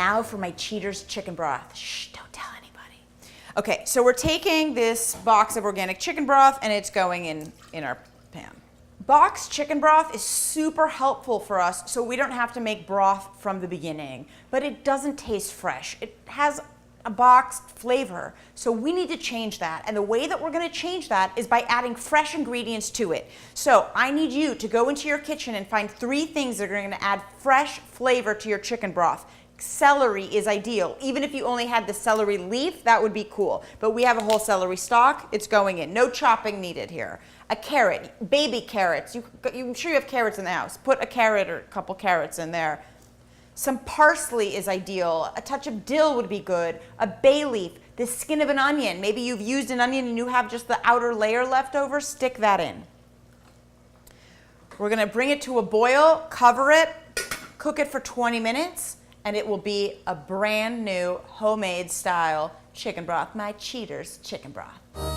now for my cheaters chicken broth. Shh, don't tell anybody. Okay, so we're taking this box of organic chicken broth and it's going in our pan. Boxed chicken broth is super helpful for us so we don't have to make broth from the beginning, but it doesn't taste fresh. It has a boxed flavor, so we need to change that. And the way that we're gonna change that is by adding fresh ingredients to it. So I need you to go into your kitchen and find 3 things that are gonna add fresh flavor to your chicken broth. Celery is ideal. Even if you only had the celery leaf, that would be cool. But we have a whole celery stalk, it's going in. No chopping needed here. A carrot, baby carrots. I'm sure you have carrots in the house. Put a carrot or a couple carrots in there. Some parsley is ideal. A touch of dill would be good. A bay leaf, the skin of an onion. Maybe you've used an onion and you have just the outer layer left over, stick that in. We're gonna bring it to a boil, cover it, cook it for 20 minutes, and it will be a brand new homemade style chicken broth, my cheaters chicken broth.